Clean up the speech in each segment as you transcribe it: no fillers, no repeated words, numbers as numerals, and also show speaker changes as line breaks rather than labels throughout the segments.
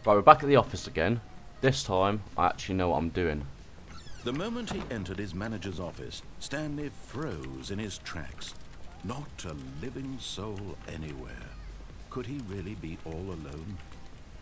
Right, we're back at the office again. This time, I actually know what I'm doing.
The moment he entered his manager's office, Stanley froze in his tracks. Not a living soul anywhere. Could he really be all alone?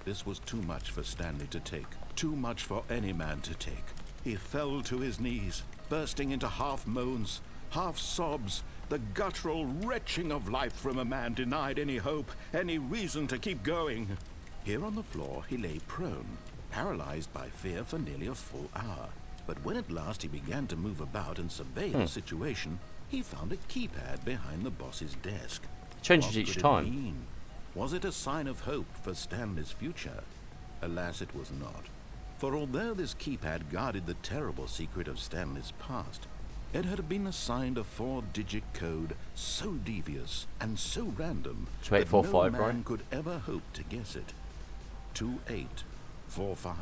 This was too much for Stanley to take. Too much for any man to take. He fell to his knees, bursting into half moans, half sobs, the guttural retching of life from a man denied any hope, any reason to keep going. Here on the floor, he lay prone, paralyzed by fear for nearly a full hour. But when at last he began to move about and survey the situation, he found a keypad behind the boss's desk.
Changes each time.
Mean? Was it a sign of hope for Stanley's future? Alas, it was not. For although this keypad guarded the terrible secret of Stanley's past, it had been assigned a 4-digit code so devious and so random that no
2845,
man
right?
could ever hope to guess it. 2845.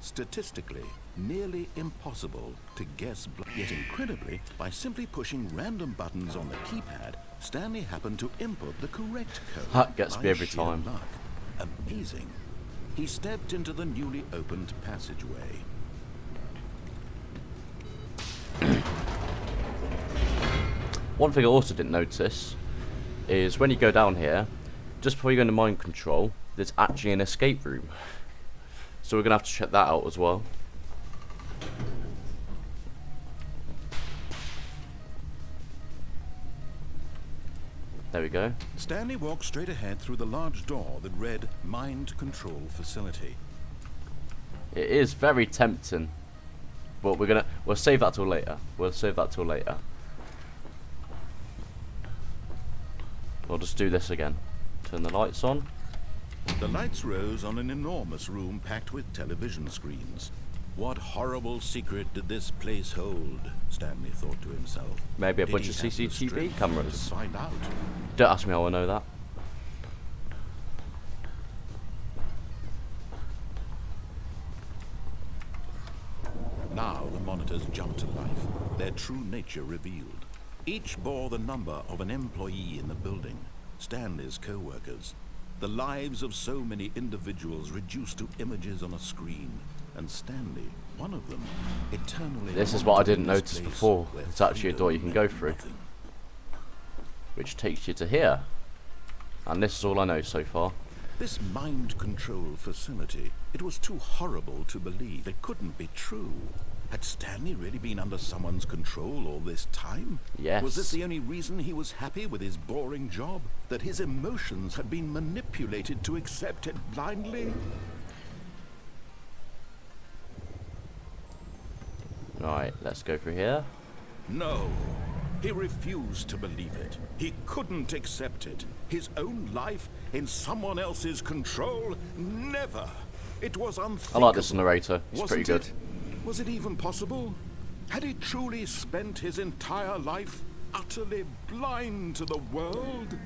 Statistically, nearly impossible to guess, yet incredibly, by simply pushing random buttons on the keypad, Stanley happened to input the correct code.
That gets me
by
every
sheer
time.
luck. Amazing. He stepped into the newly opened passageway.
One thing I also didn't notice is when you go down here, just before you go into mind control, there's actually an escape room. So we're going to have to check that out as well. There we go.
Stanley walked straight ahead through the large door that read Mind Control Facility.
It is very tempting, but we'll save that till later. We'll just do this again. Turn the lights on.
The lights rose on an enormous room packed with television screens. What horrible secret did this place hold? Stanley thought to himself.
Maybe a
Did
bunch
he
of
have the
CCTV
strength
cameras.
to find out?
Don't ask me how I know that.
Now the monitors jumped to life, their true nature revealed. Each bore the number of an employee in the building, Stanley's co-workers. The lives of so many individuals reduced to images on a screen, and Stanley, one of them, eternally...
This is what I didn't
monitored this
notice
place
before.
where
It's actually a door you
freedom
can go
meant
through,
nothing.
which takes you to here. And this is all I know so far.
This mind control facility, it was too horrible to believe. It couldn't be true. Had Stanley really been under someone's control all this time?
Yes.
Was this the only reason he was happy with his boring job? That his emotions had been manipulated to accept it blindly?
Right, let's go through here.
No. He refused to believe it. He couldn't accept it. His own life in someone else's control? Never. It was
I
unthinkable.
like this narrator. It's pretty
Wasn't
good.
it? Was it even possible? Had he truly spent his entire life utterly blind to the world?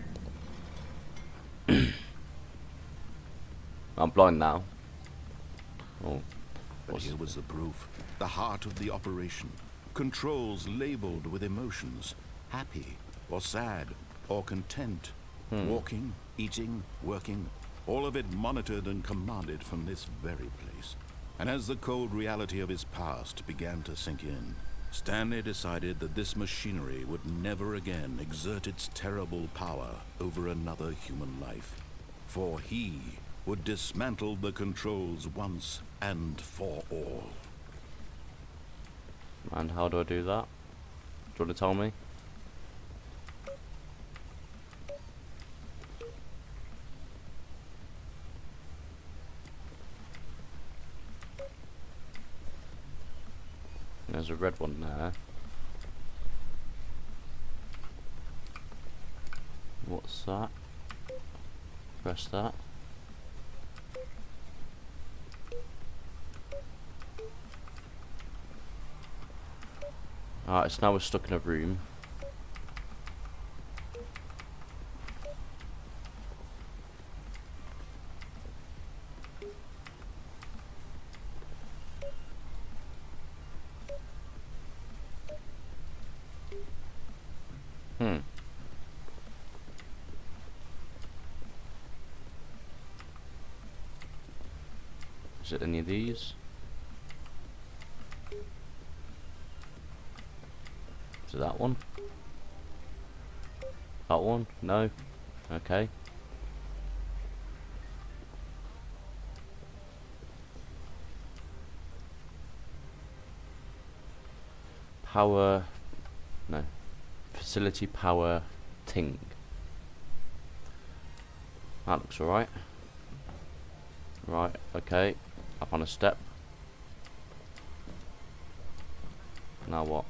I'm blind now. Oh,
But here was the proof. The heart of the operation. Controls labeled with emotions. Happy, or sad, or content. Walking, eating, working. All of it monitored and commanded from this very place. And as the cold reality of his past began to sink in, Stanley decided that this machinery would never again exert its terrible power over another human life. For he would dismantle the controls once and for all.
and how do I do that? Do you want to tell me? There's a red one there. What's that? Press that. Alright, so now we're stuck in a room. Is it any of these? Is it that one? That one? No? Okay. Power... No. Facility power ting. That looks alright. Right, okay. Up on a step. Now what?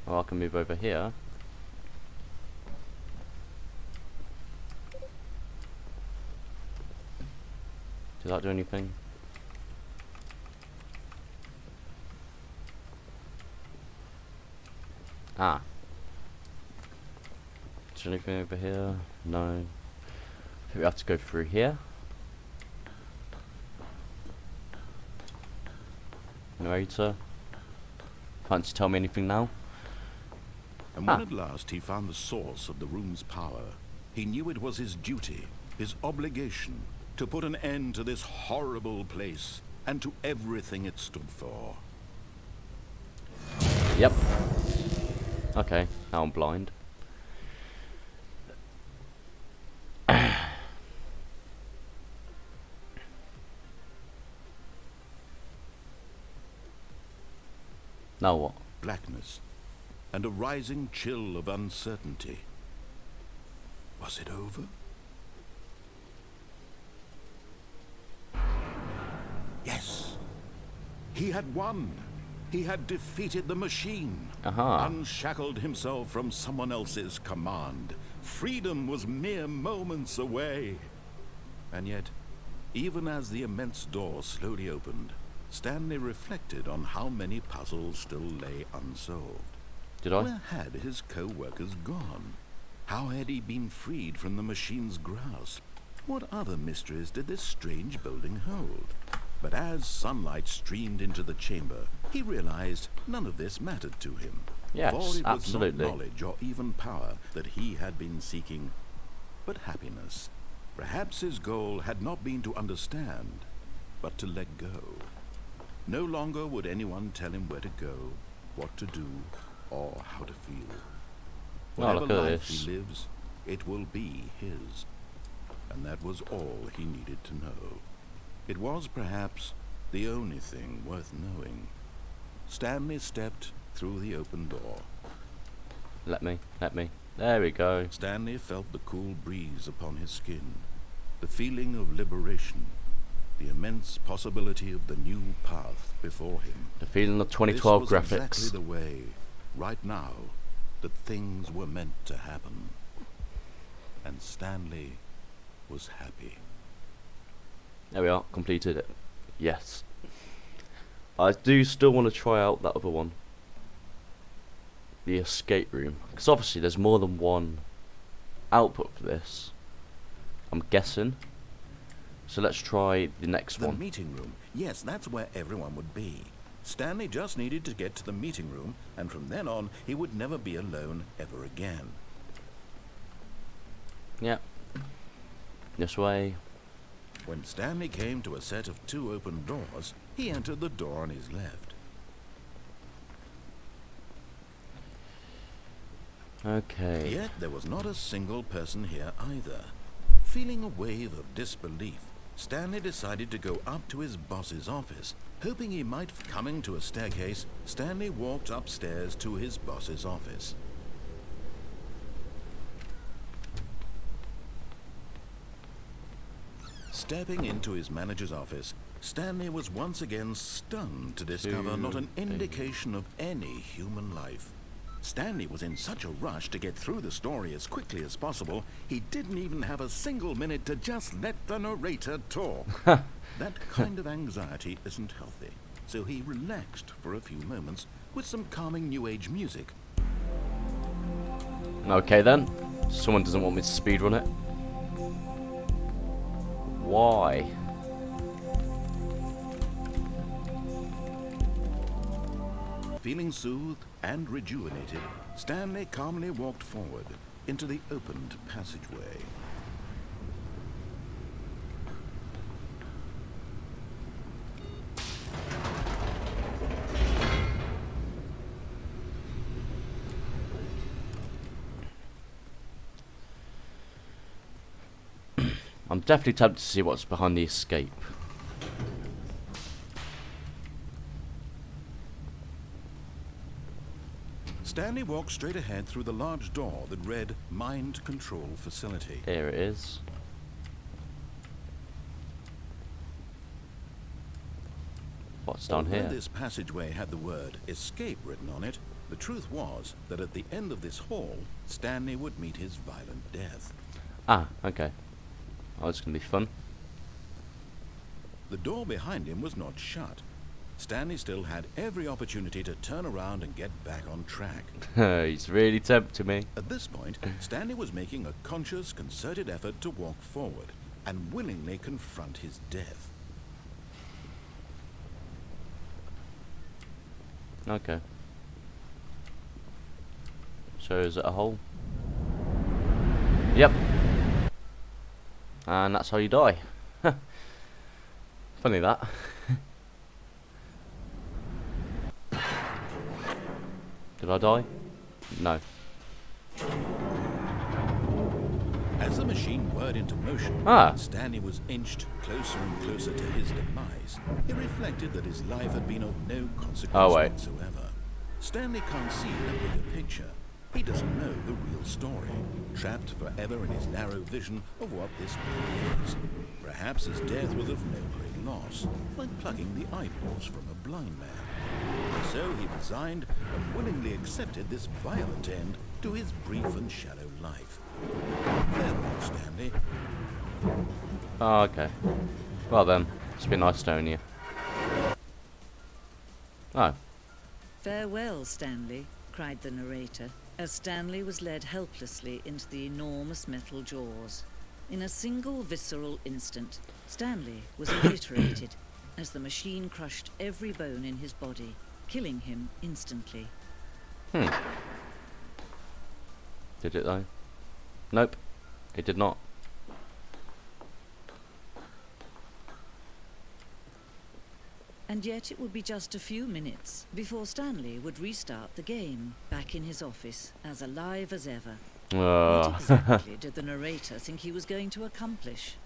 Oh, I can move over here. Does that do anything? Ah. Is there anything over here? No. I think we have to go through here. Narrator. Fancy tell me anything now?
And when at last he found the source of the room's power, he knew it was his duty, his obligation, to put an end to this horrible place and to everything it stood for.
Yep. Okay, now I'm blind. Now what?
Blackness and a rising chill of uncertainty. Was it over? Yes. He had won. He had defeated the machine. Unshackled himself from someone else's command. Freedom was mere moments away. And yet, even as the immense door slowly opened, Stanley reflected on how many puzzles still lay unsolved.
Did I?
Where had his co-workers gone? How had he been freed from the machine's grasp? What other mysteries did this strange building hold? But as sunlight streamed into the chamber, he realized none of this mattered to him.
Yes,
For it was
absolutely.
not knowledge or even power that he had been seeking, but happiness. Perhaps his goal had not been to understand, but to let go. No longer would anyone tell him where to go, what to do, or how to feel.
Oh, look
Whatever
at
life
this.
he lives, it will be his. And that was all he needed to know. It was perhaps the only thing worth knowing. Stanley stepped through the open door.
Let me. There we go.
Stanley felt the cool breeze upon his skin, the feeling of liberation, the immense possibility of the new path before him.
The feeling of 2012
This was
graphics.
exactly the way, right now, that things were meant to happen. And Stanley was happy.
There we are, completed it. Yes. I do still want to try out that other one. The escape room. Because obviously there's more than one output for this. I'm guessing. So let's try the next
The
one.
meeting room. Yes, that's where everyone would be. Stanley just needed to get to the meeting room, and from then on, he would never be alone ever again.
Yep. This way.
When Stanley came to a set of 2 open doors, he entered the door on his left.
Okay.
Yet there was not a single person here either. Feeling a wave of disbelief, Stanley decided to go up to his boss's office. Hoping he might coming to a staircase, Stanley walked upstairs to his boss's office. Stepping into his manager's office, Stanley was once again stunned to discover not an indication of any human life. Stanley was in such a rush to get through the story as quickly as possible, he didn't even have a single minute to just let the narrator talk. That kind of anxiety isn't healthy, so he relaxed for a few moments with some calming new age music.
Okay then. Someone doesn't want me to speedrun it. Why?
Feeling soothed and rejuvenated, Stanley calmly walked forward into the opened passageway.
I'm definitely tempted to see what's behind the escape.
Stanley walked straight ahead through the large door that read Mind Control Facility.
Here it is. What's down
Although
here?
this passageway had the word escape written on it, the truth was that at the end of this hall, Stanley would meet his violent death.
Ah, okay. Oh, it's going to be fun.
The door behind him was not shut. Stanley still had every opportunity to turn around and get back on track.
He's really tempting me.
At this point, Stanley was making a conscious, concerted effort to walk forward and willingly confront his death.
Okay. So is it a hole? Yep. And that's how you die. Funny that. Did I die? No.
As the machine whirred into motion, and Stanley was inched closer and closer to his demise, he reflected that his life had been of no consequence whatsoever. Stanley can't see the bigger picture. He doesn't know the real story, trapped forever in his narrow vision of what this really is. Perhaps his death was of no great loss, like plucking the eyeballs from a blind man. So he resigned and willingly accepted this violent end to his brief and shallow life. Farewell, Stanley.
Oh, okay. Well then, it's been nice knowing you. Oh.
Farewell, Stanley, cried the narrator, as Stanley was led helplessly into the enormous metal jaws. In a single visceral instant, Stanley was obliterated as the machine crushed every bone in his body, killing him instantly.
Did it though? Nope, it did not.
And yet it would be just a few minutes before Stanley would restart the game, back in his office, as alive as ever. What exactly did the narrator think he was going to accomplish?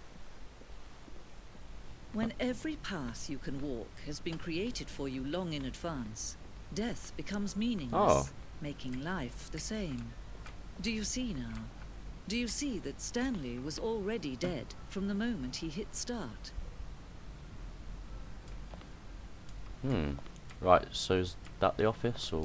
When every path you can walk has been created for you long in advance, death becomes meaningless, making life the same. Do you see now? Do you see that Stanley was already dead from the moment he hit start?
Right, so is that the office, or...?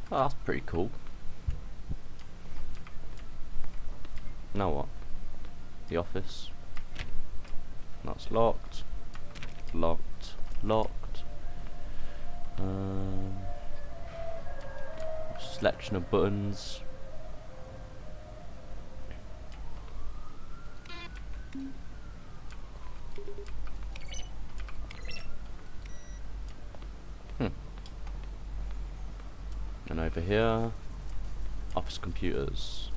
Oh, that's pretty cool. Now what? The office. That's locked. Locked. Locked. Selection of buttons. And over here, office computers.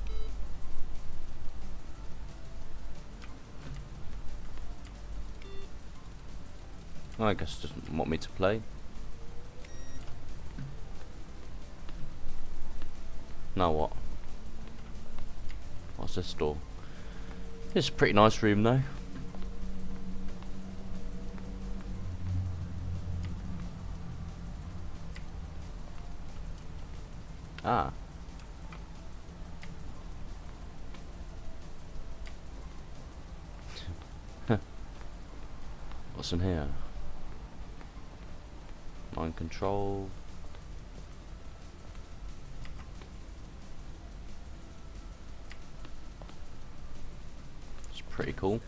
I guess it doesn't want me to play. Now what? What's this door? It's a pretty nice room though. Ah. What's in here? Mind control. It's pretty cool.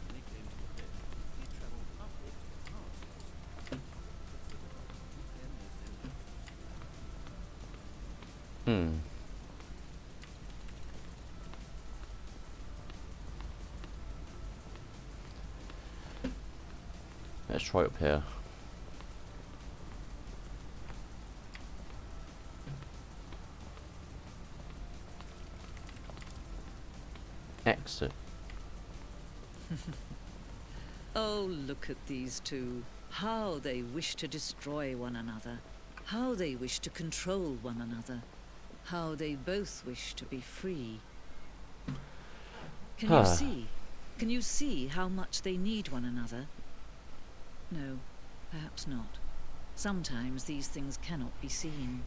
Let's try up here. Exit.
Oh, look at these two. How they wish to destroy one another. How they wish to control one another. How they both wish to be free. Can you see? Can you see how much they need one another? No, perhaps not. Sometimes these things cannot be seen.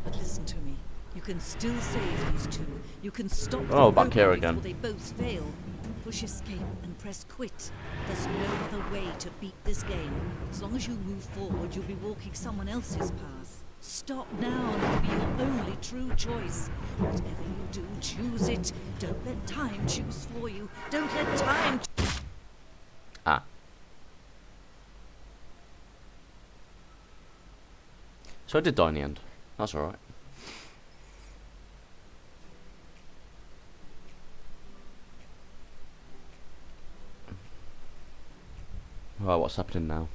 But listen to me. You can still save these two. You can stop them
back here
broken
again.
before they both fail. Push escape and press quit. There's no other way to beat this game. As long as you move forward, you'll be walking someone else's path. Stop now and it'll be your only true choice. Whatever you do, choose it. Don't let time choose for you. Don't let time...
So I did die in the end. That's alright. Right, what's happening now?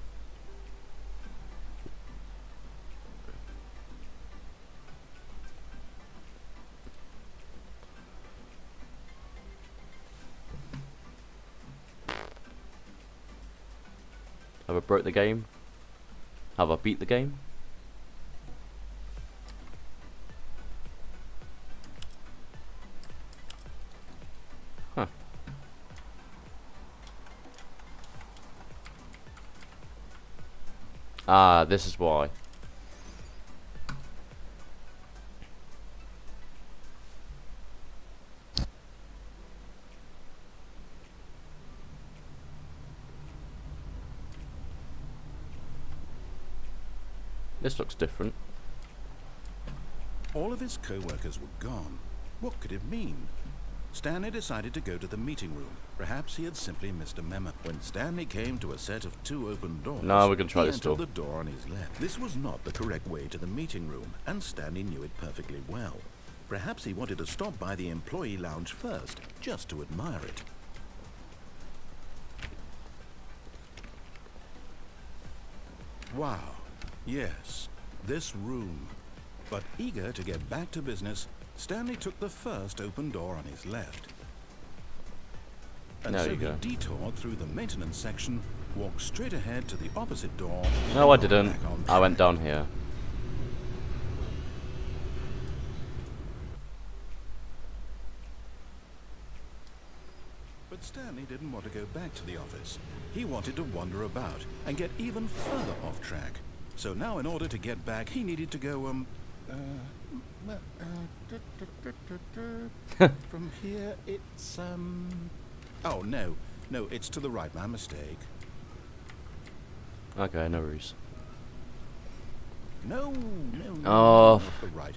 Have I broke the game? Have I beat the game? Huh. Ah, this is why. This looks different.
All of his co-workers were gone. What could it mean? Stanley decided to go to the meeting room. Perhaps he had simply missed a memo. When Stanley came to a set of 2 open doors,
No, we're gonna try
he
this
entered
door.
the door on his left. This was not the correct way to the meeting room, and Stanley knew it perfectly well. Perhaps he wanted to stop by the employee lounge first, just to admire it. Wow. Yes, this room. But eager to get back to business, Stanley took the first open door on his left. And
There
so
you
he
go.
detoured through the maintenance section, walked straight ahead to the opposite door.
No, I
and got
didn't.
back on
I went
track.
down here.
But Stanley didn't want to go back to the office. He wanted to wander about and get even further off track. So now in order to get back, he needed to go, from here it's, oh, no, it's to the right, my mistake.
Okay, no worries.
No,
Oh.
not the right.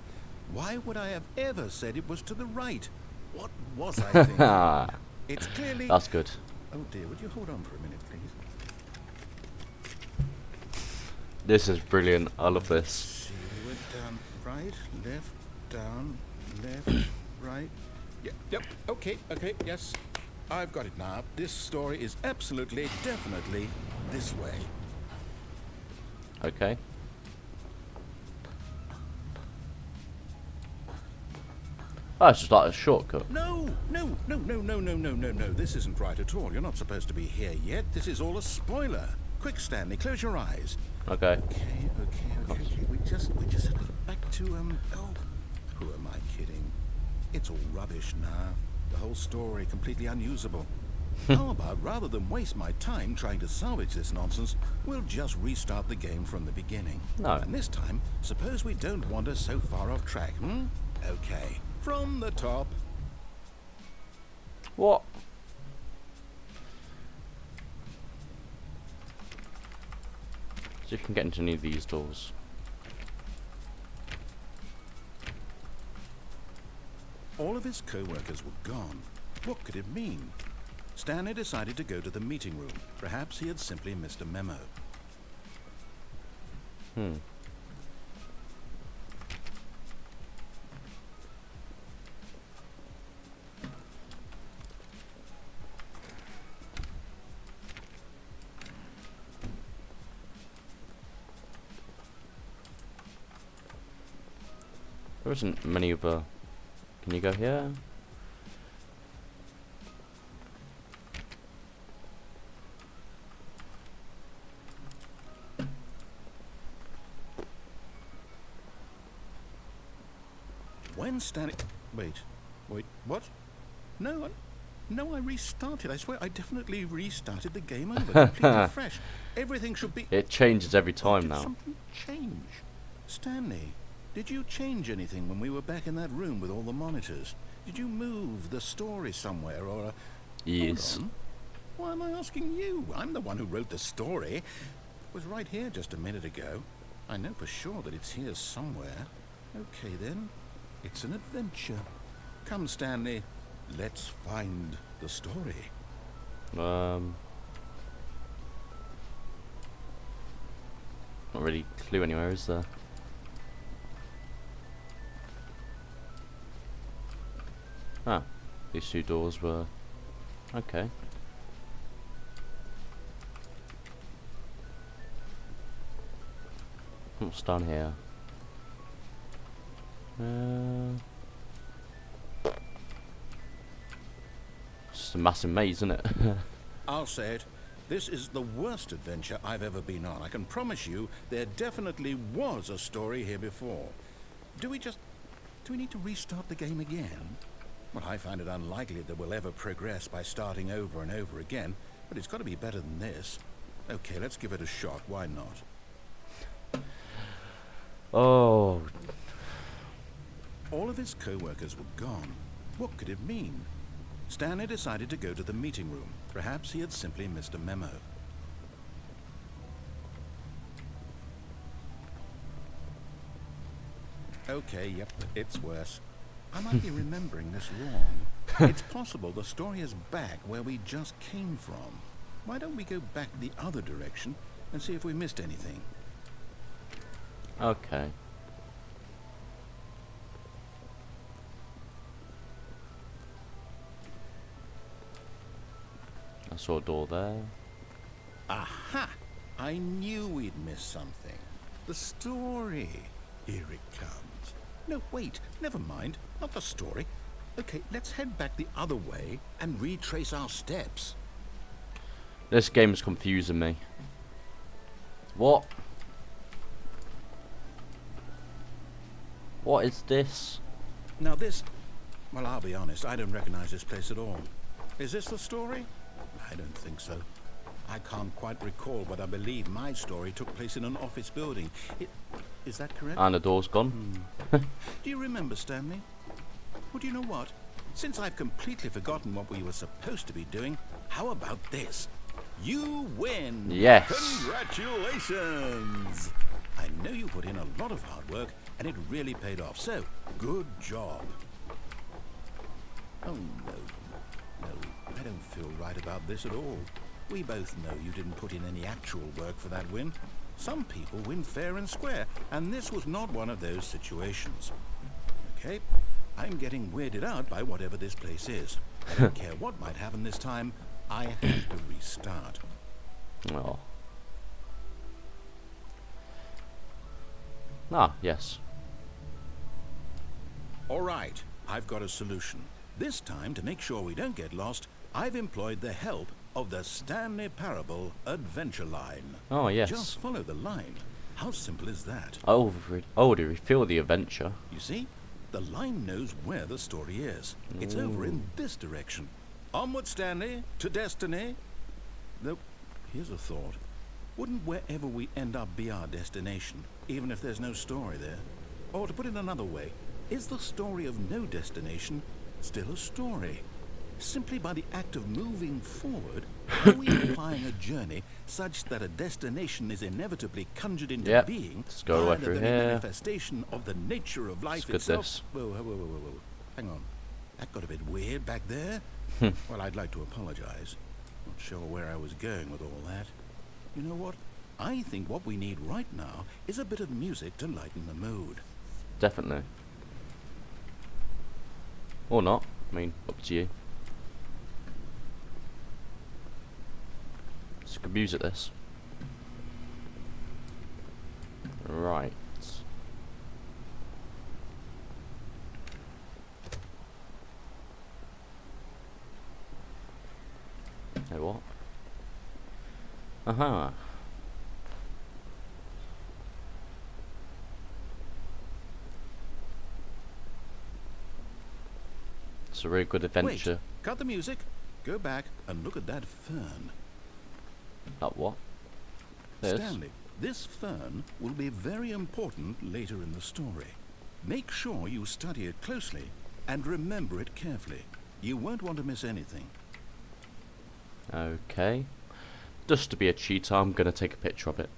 Why would I have ever said it was to the right? What was I thinking? It's clearly...
That's good.
Oh dear, would you hold on for a minute, please?
This is brilliant. I love this.
See, we went down right, left, right. Yep, okay, yes. I've got it now. This story is absolutely, definitely this way.
Okay. Oh, it's just like a shortcut.
No. This isn't right at all. You're not supposed to be here yet. This is all a spoiler. Quick, Stanley, close your eyes.
Okay.
Okay. We just have to get back to, oh, who am I kidding? It's all rubbish now. The whole story completely unusable. How about, rather than waste my time trying to salvage this nonsense, we'll just restart the game from the beginning.
No.
And this time, suppose we don't wander so far off track, Okay. From the top.
What? See if you can get into any of these doors.
All of his co-workers were gone. What could it mean? Stanley decided to go to the meeting room. Perhaps he had simply missed a memo.
There isn't many other... Can you go here?
When Stanley... Wait, what? No, no, I restarted. I swear, I definitely restarted the game over, completely fresh. Everything should be...
It changes every
Or
time
did
now.
something change? Stanley, did you change anything when we were back in that room with all the monitors? Did you move the story somewhere, or...
Yes.
Hold on. Why am I asking you? I'm the one who wrote the story. It was right here just a minute ago. I know for sure that it's here somewhere. Okay then, it's an adventure. Come, Stanley, let's find the story.
Not really a clue anywhere, is there? Ah, these two doors were... Okay. What's down here? It's just a massive maze, isn't it?
I'll say it. This is the worst adventure I've ever been on. I can promise you there definitely was a story here before. Do we need to restart the game again? Well, I find it unlikely that we'll ever progress by starting over and over again, but it's got to be better than this. Okay, let's give it a shot. Why not?
Oh,
All of his co-workers were gone. What could it mean? Stanley decided to go to the meeting room. Perhaps he had simply missed a memo. Okay, yep, it's worse. I might be remembering this wrong. It's possible the story is back where we just came from. Why don't we go back the other direction and see if we missed anything?
okay. I saw a door there.
Aha! I knew we'd missed something. The story. Here it comes. No, wait, never mind. Not the story. Okay, let's head back the other way and retrace our steps.
This game is confusing me. What? What is this?
Now this... Well, I'll be honest, I don't recognize this place at all. Is this the story? I don't think so. I can't quite recall, but I believe my story took place in an office building. Is that correct?
And the door's gone.
Do you remember, Stanley? Well, do you know what? Since I've completely forgotten what we were supposed to be doing, how about this? You win!
Yes.
Congratulations! I know you put in a lot of hard work, and it really paid off, so good job. Oh, no. No, I don't feel right about this at all. We both know you didn't put in any actual work for that win. Some people win fair and square, and this was not one of those situations. Okay, I'm getting weirded out by whatever this place is. I don't care what might happen this time, I have to restart.
Oh. Ah, yes.
All right, I've got a solution. This time, to make sure we don't get lost, I've employed the help of the Stanley Parable Adventure Line.
Oh, yes.
Just follow the line. How simple is that?
Oh, to refill the adventure.
You see? The line knows where the story is. It's over in this direction. Onward, Stanley, to destiny. Though, here's a thought. Wouldn't wherever we end up be our destination, even if there's no story there? Or to put it another way, is the story of no destination still a story? Simply by the act of moving forward, are we implying a journey such that a destination is inevitably conjured into being
Let's go right
by the
through
very
here.
manifestation of the nature of life
Let's get
itself?
this.
Whoa. Hang on. That got a bit weird back there. Well, I'd like to apologize. Not sure where I was going with all that. You know what? I think what we need right now is a bit of music to lighten the mood.
Definitely. Or not. I mean, up to you. It's good music, this. Right. Hey, what? Aha. It's a really good adventure.
Wait, cut the music. Go back and look at that fern.
That what? This?
Stanley, this fern will be very important later in the story. Make sure you study it closely and remember it carefully. You won't want to miss anything.
Okay. Just to be a cheater, I'm gonna take a picture of it.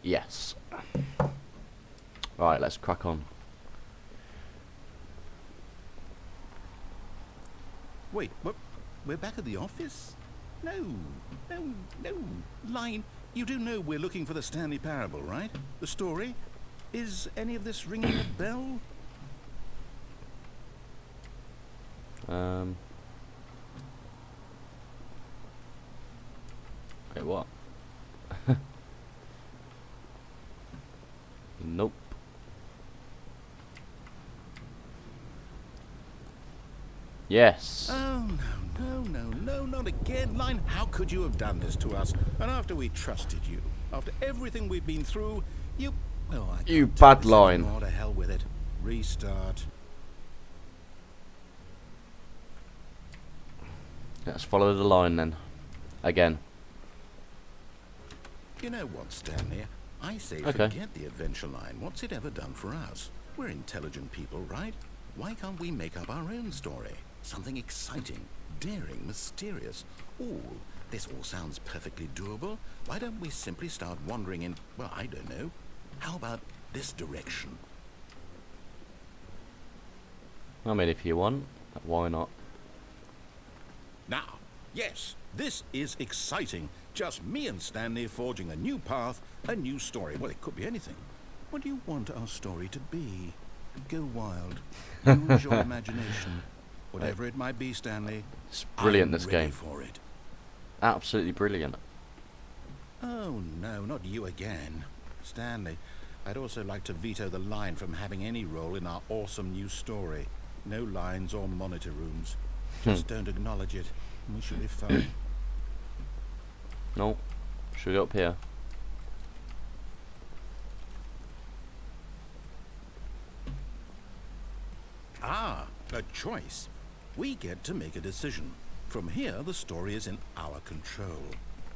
Yes. Right, let's crack on.
Wait, what? We're back at the office? No. Line, you do know we're looking for the Stanley Parable, right? The story? Is any of this ringing a bell?
Wait, what? Nope. Yes.
Oh, no, not again. Line, how could you have done this to us? And after we trusted you, after everything we've been through, you... Oh, I
You
can't
bad
take this
Line.
anymore. To hell with it. Restart.
Let's follow the line then. Again.
You know what, Stanley? I say
Okay.
forget the adventure line. What's it ever done for us? We're intelligent people, right? Why can't we make up our own story? Something exciting, daring, mysterious. Ooh, this all sounds perfectly doable. Why don't we simply start wandering in, well, I don't know. How about this direction?
I mean, if you want, why not?
Now, yes, this is exciting. Just me and Stanley forging a new path, a new story. Well, it could be anything. What do you want our story to be? Go wild. Use your imagination. Whatever it might be, Stanley.
It's brilliant,
I'm
this
ready
game.
For it.
Absolutely brilliant.
Oh, no, not you again. Stanley, I'd also like to veto the line from having any role in our awesome new story. No lines or monitor rooms. Just don't acknowledge it. We should be fine.
No. Should we go up here?
Ah, a choice. We get to make a decision. From here, the story is in our control.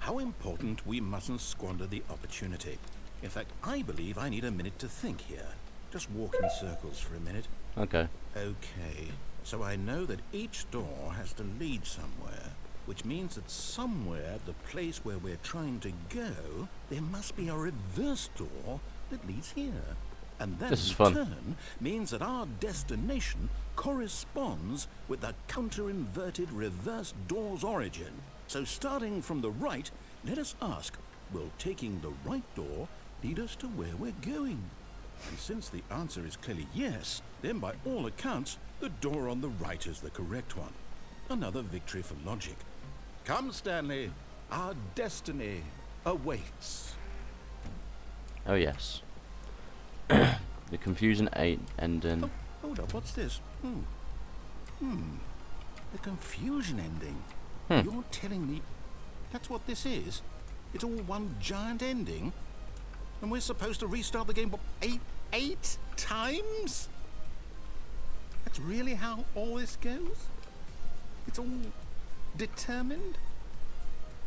How important we mustn't squander the opportunity. In fact, I believe I need a minute to think here. Just walk in circles for a minute.
Okay.
Okay, so I know that each door has to lead somewhere, which means that somewhere at the place where we're trying to go, there must be a reverse door that leads here. And that
This is
in
fun.
turn means that our destination corresponds with the counter-inverted reverse door's origin. So starting from the right, let us ask, will taking the right door lead us to where we're going? And since the answer is clearly yes, then by all accounts, the door on the right is the correct one. Another victory for logic. Come, Stanley, our destiny awaits.
Oh yes. The confusion ending.
Oh, hold up, what's this? The confusion ending. You're telling me that's what this is? It's all one giant ending? And we're supposed to restart the game, what, eight times? That's really how all this goes? It's all determined?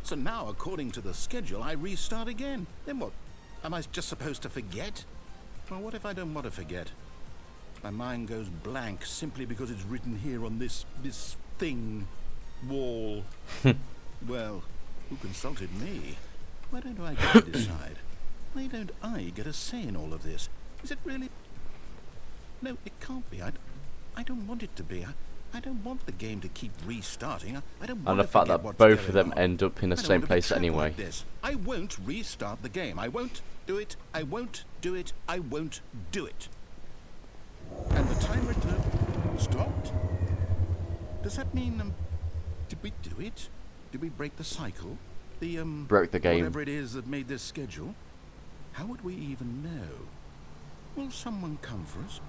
So now, according to the schedule, I restart again. Then what? Am I just supposed to forget? Well, what if I don't want to forget? My mind goes blank simply because it's written here on this thing, wall. Well, who consulted me? Why don't I get to decide? Why don't I get a say in all of this? Is it really? No, it can't be. I don't want it to be. I don't want the game to keep restarting. I don't want
And the
to
fact
forget
that
what's
both of
going
them
on.
end up in the
I don't
same
want to be
place
trapped
anyway.
like this. I won't restart the game. I won't do it. I won't do it. I won't do it. And the timer stopped. Does that mean did we do it? Did we break the cycle? The
Broke the game.
whatever it is that made this schedule? How would we even know? Will someone come for us?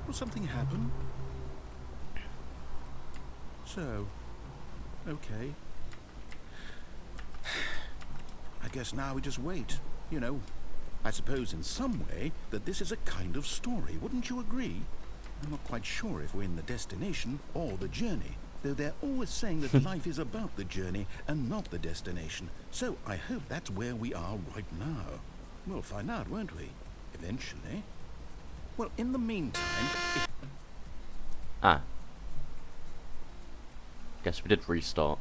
Will something happen? So, okay. I guess now we just wait. You know, I suppose in some way that this is a kind of story, wouldn't you agree? I'm not quite sure if we're in the destination or the journey, though they're always saying that life is about the journey and not the destination. So I hope that's where we are right now. We'll find out, won't we? Eventually. Well, in the meantime...
Ah. Guess we did restart.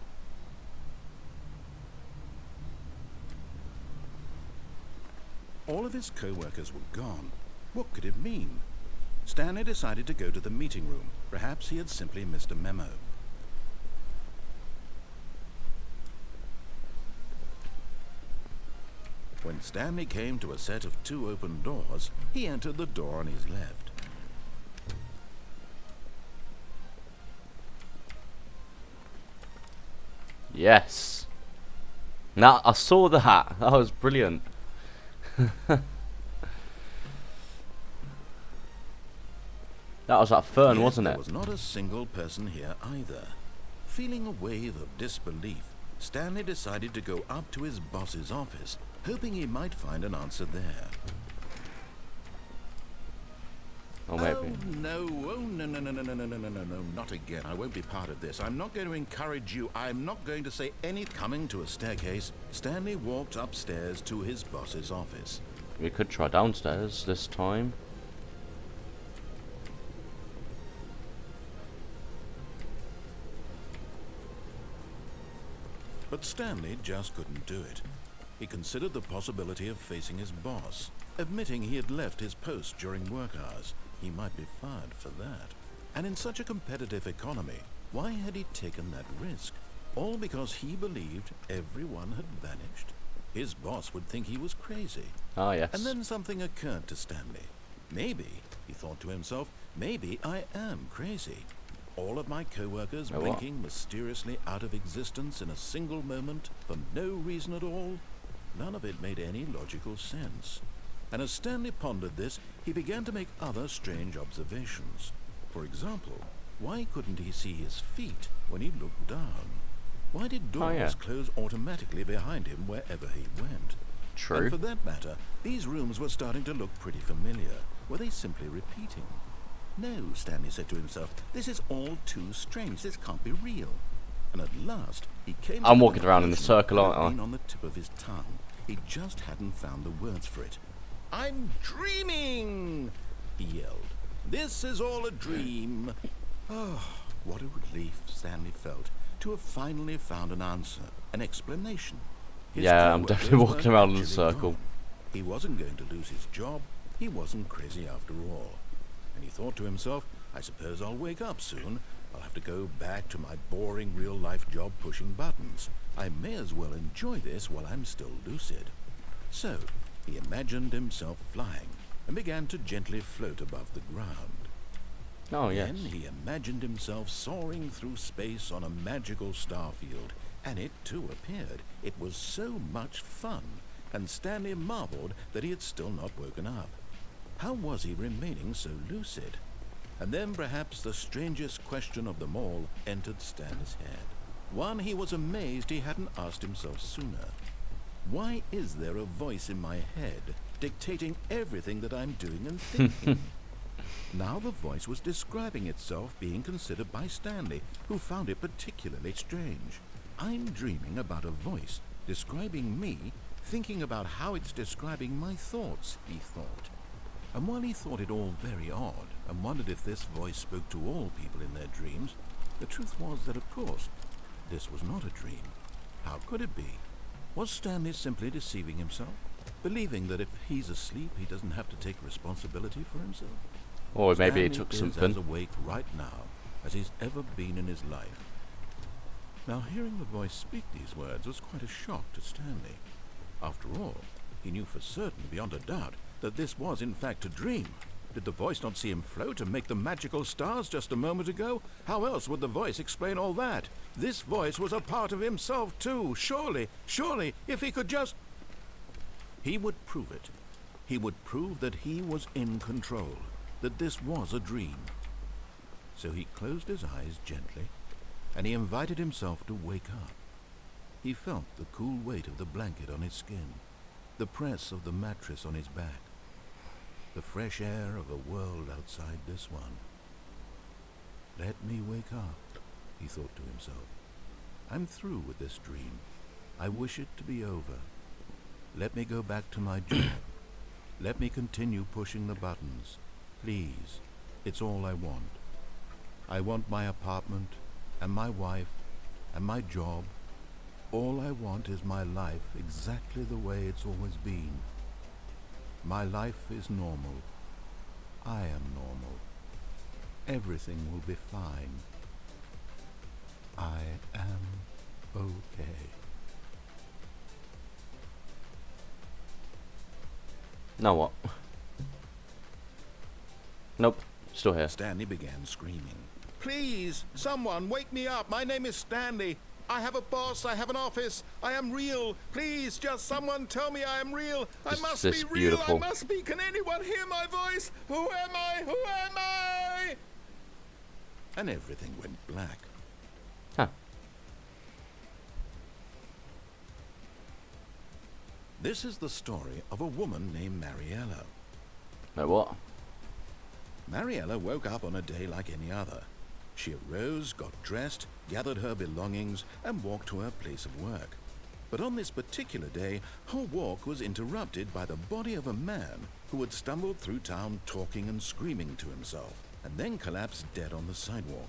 All of his co-workers were gone. What could it mean? Stanley decided to go to the meeting room. Perhaps he had simply missed a memo. When Stanley came to a set of 2 open doors, he entered the door on his left.
Yes. Now I saw the hat. That was brilliant. That was that fern,
Yet
wasn't
there
it?
was not a single person here either. Feeling a wave of disbelief, Stanley decided to go up to his boss's office, hoping he might find an answer there.
Or maybe.
Oh no, no, not again. I won't be part of this. I'm not going to encourage you. I'm not going to say any... Coming to a staircase, Stanley walked upstairs to his boss's office.
We could try downstairs this time.
But Stanley just couldn't do it. He considered the possibility of facing his boss, admitting he had left his post during work hours. He might be fired for that. And in such a competitive economy, why had he taken that risk? All because he believed everyone had vanished? His boss would think he was crazy.
Ah, yes.
And then something occurred to Stanley. Maybe, he thought to himself, maybe I am crazy. All of my co-workers blinking mysteriously out of existence in a single moment for no reason at all. None of it made any logical sense. And as Stanley pondered this, he began to make other strange observations. For example, why couldn't he see his feet when he looked down? Why did doors close automatically behind him wherever he went?
True.
And for that matter, these rooms were starting to look pretty familiar. Were they simply repeating? No, Stanley said to himself, this is all too strange. This can't be real. And at last, he came...
I'm walking around in the circle, aren't I?
On the tip of his tongue. He just hadn't found the words for it. I'm dreaming! He yelled. This is all a dream. Oh, what a relief Stanley felt to have finally found an answer, an explanation. His
Yeah, I'm definitely
co-workers
walking
were
around in a
actually
circle.
gone. He wasn't going to lose his job. He wasn't crazy after all. And he thought to himself, I suppose I'll wake up soon. I'll have to go back to my boring real-life job pushing buttons. I may as well enjoy this while I'm still lucid. So, he imagined himself flying and began to gently float above the ground.
Oh, yes.
Then he imagined himself soaring through space on a magical star field, and it too appeared. It was so much fun, and Stanley marveled that he had still not woken up. How was he remaining so lucid? And then perhaps the strangest question of them all entered Stanley's head. One he was amazed he hadn't asked himself sooner. Why is there a voice in my head dictating everything that I'm doing and thinking? Now the voice was describing itself, being considered by Stanley, who found it particularly strange. I'm dreaming about a voice describing me, thinking about how it's describing my thoughts, he thought. And while he thought it all very odd, and wondered if this voice spoke to all people in their dreams, the truth was that, of course, this was not a dream. How could it be? Was Stanley simply deceiving himself, believing that if he's asleep, he doesn't have to take responsibility for himself?
Or maybe he
Stanley
took
is
something.
as awake right now as he's ever been in his life. Now, hearing the voice speak these words was quite a shock to Stanley. After all, he knew for certain, beyond a doubt, that this was in fact a dream. Did the voice not see him float and make the magical stars just a moment ago? How else would the voice explain all that? This voice was a part of himself too. Surely, if he could just... He would prove it. He would prove that he was in control, that this was a dream. So he closed his eyes gently, and he invited himself to wake up. He felt the cool weight of the blanket on his skin. the press of the mattress on his back, the fresh air of a world outside this one. Let me wake up, he thought to himself. I'm through with this dream. I wish it to be over. Let me go back to my job. Let me continue pushing the buttons. Please, it's all I want. I want my apartment, and my wife, and my job. All I want is my life exactly the way it's always been. My life is normal. I am normal. Everything will be fine. I am okay.
Now what? Nope, still here.
Stanley began screaming. Please, someone wake me up. My name is Stanley. I have a boss. I have an office. I am real. Please, just someone tell me I am real. I must be real.
Beautiful.
I must be. Can anyone hear my voice? Who am I? Who am I? And everything went black.
Huh.
This is the story of a woman named Mariella.
No what?
Mariella woke up on a day like any other. She arose, got dressed, gathered her belongings, and walked to her place of work. But on this particular day, her walk was interrupted by the body of a man who had stumbled through town talking and screaming to himself, and then collapsed dead on the sidewalk.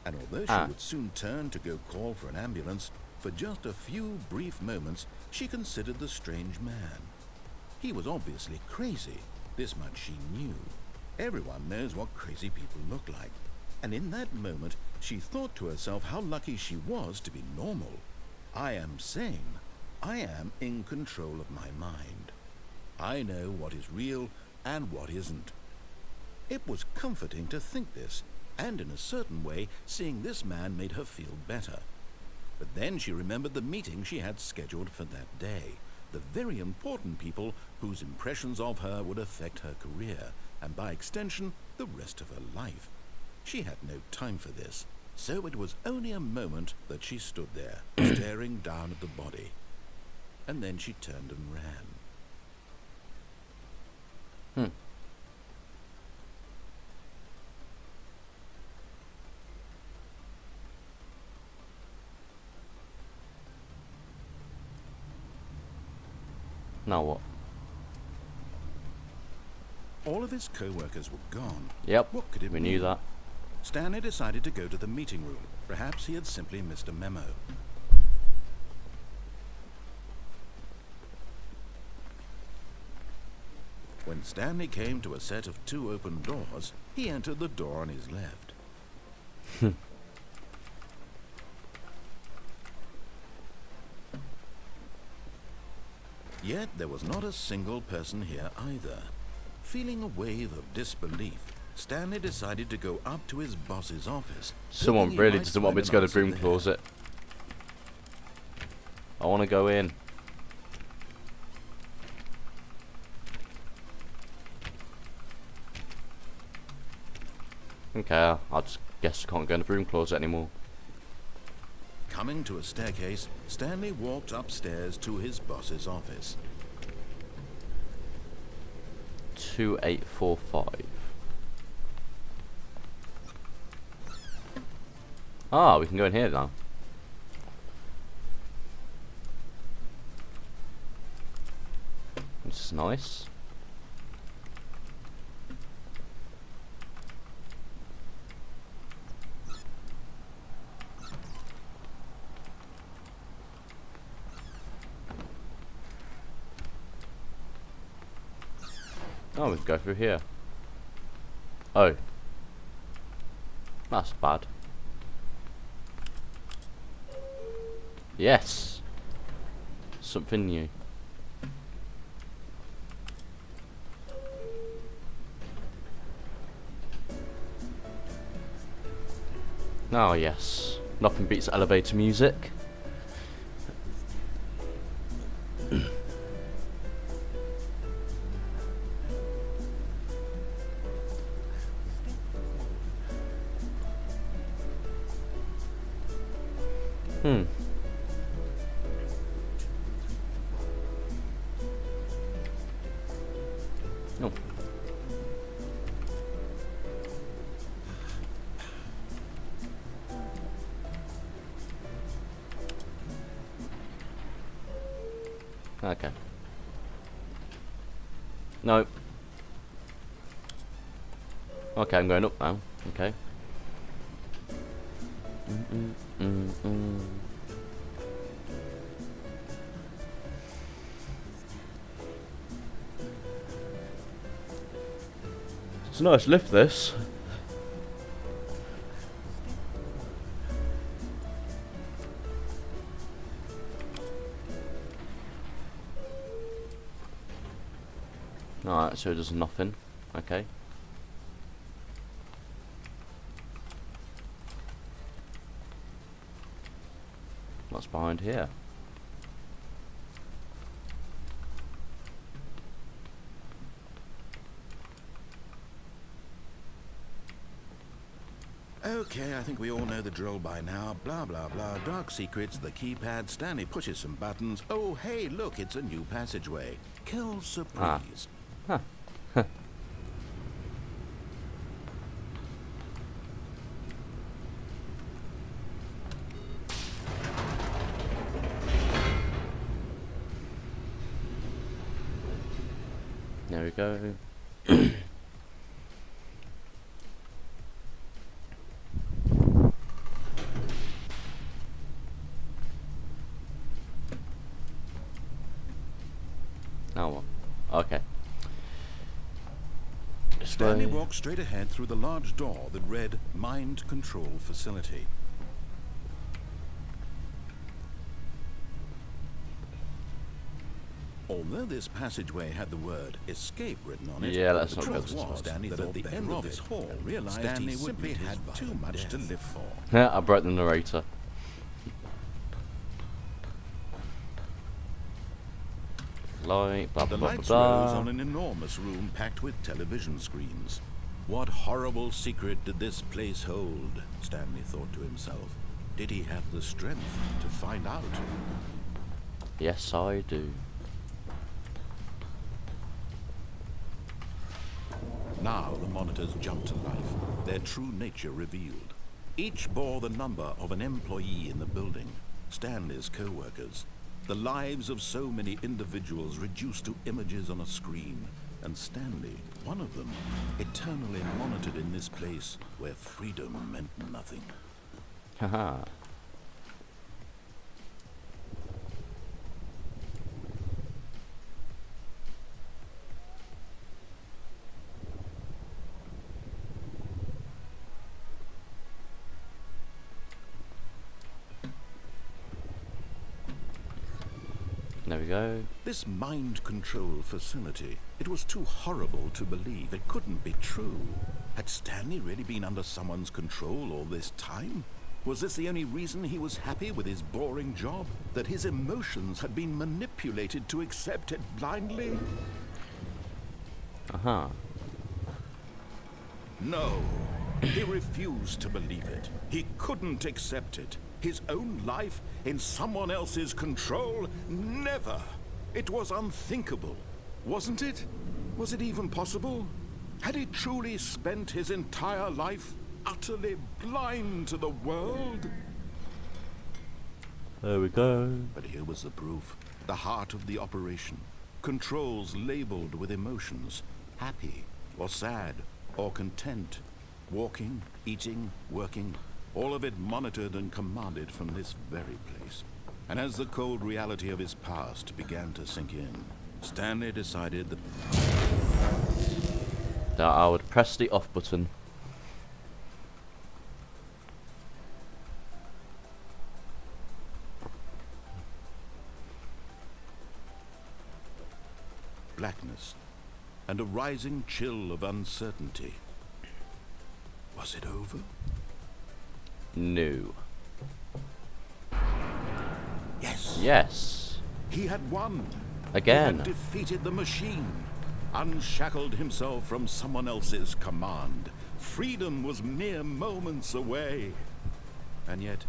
And although she would soon turn to go call for an ambulance, for just a few brief moments she considered the strange man. He was obviously crazy. This much she knew. Everyone knows what crazy people look like. And in that moment, she thought to herself how lucky she was to be normal. I am sane. I am in control of my mind. I know what is real and what isn't. It was comforting to think this, and in a certain way, seeing this man made her feel better. But then she remembered the meeting she had scheduled for that day, the very important people whose impressions of her would affect her career, and by extension, the rest of her life. She had no time for this, so it was only a moment that she stood there, staring down at the body. And then she turned and ran.
Now what?
All of his co-workers were gone.
Yep,
What could it
we
mean?
knew that.
Stanley decided to go to the meeting room. Perhaps he had simply missed a memo. When Stanley came to a set of 2 open doors, he entered the door on his left. Yet there was not a single person here either. Feeling a wave of disbelief, Stanley decided to go up to his boss's office.
Someone
hoping he
really
might
doesn't want me
find
to go
an
to the broom
answer there.
closet. I want to go in. Okay, I just guess I can't go in the broom closet anymore.
Coming to a staircase, Stanley walked upstairs to his boss's office.
2845. Ah, we can go in here now. This is nice. Oh, we can go through here. Oh. That's bad. Yes. Something new. Oh yes. Nothing beats elevator music. Okay. No. Okay, I'm going up now. Okay. It's a nice lift, this. Alright, so it does nothing. Okay. What's behind here?
Okay, I think we all know the drill by now. Blah, blah, blah. Dark secrets, the keypad. Stanley pushes some buttons. Oh, hey, look, it's a new passageway. Kill surprise.
Huh. There we go. Now what? Okay.
Stanley walked straight ahead through the large door that read Mind Control Facility. Although this passageway had the word escape written on it,
Yeah, that's
the
not
truth
good.
was Stanley that at the end of this hall realized
Stanley
he simply had too much to live for.
I broke the narrator. Light, blah
The
blah blah
lights
blah.
rose on an enormous room packed with television screens. What horrible secret did this place hold? Stanley thought to himself. Did he have the strength to find out?
Yes, I do.
Now the monitors jumped to life, their true nature revealed. Each bore the number of an employee in the building, Stanley's co-workers. The lives of so many individuals reduced to images on a screen, and Stanley, one of them, eternally monitored in this place where freedom meant nothing.
Haha. There we go.
This mind control facility, it was too horrible to believe. It couldn't be true. Had Stanley really been under someone's control all this time? Was this the only reason he was happy with his boring job? That his emotions had been manipulated to accept it blindly?
Uh-huh.
No. He refused to believe it. He couldn't accept it. His own life in someone else's control? Never. It was unthinkable. Wasn't it? Was it even possible? Had he truly spent his entire life utterly blind to the world?
There we go.
But here was the proof. The heart of the operation. Controls labeled with emotions. Happy, or sad, or content. Walking, eating, working. All of it monitored and commanded from this very place. And as the cold reality of his past began to sink in, Stanley decided
that I would press the off button.
blackness and a rising chill of uncertainty. Was it over?
No.
Yes.
Yes.
He had won.
Again.
He had defeated the machine, unshackled himself from someone else's command. Freedom was mere moments away. And yet,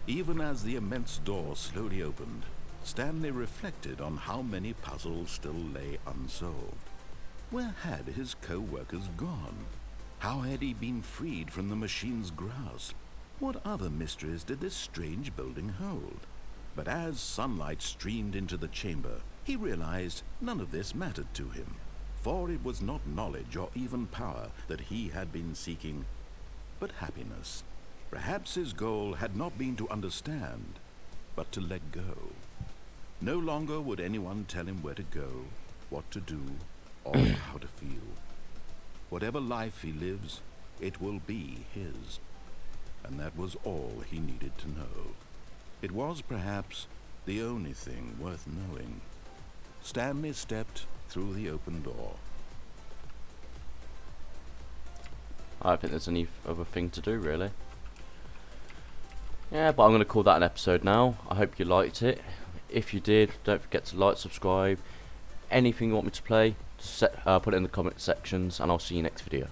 even as the immense door slowly opened, Stanley reflected on how many puzzles still lay unsolved. Where had his co-workers gone? How had he been freed from the machine's grasp? What other mysteries did this strange building hold? But as sunlight streamed into the chamber, He realized none of this mattered to him, for it was not knowledge or even power that he had been seeking, but happiness. Perhaps his goal had not been to understand, but to let go. No longer would anyone tell him where to go, what to do, or how to feel. Whatever life he lives, it will be his. And that was all he needed to know. It was perhaps the only thing worth knowing. Stanley stepped through the open door.
I don't think there's any other thing to do, really. Yeah, but I'm going to call that an episode now. I hope you liked it. If you did, don't forget to like, subscribe. Anything you want me to play, just put it in the comment sections, and I'll see you next video.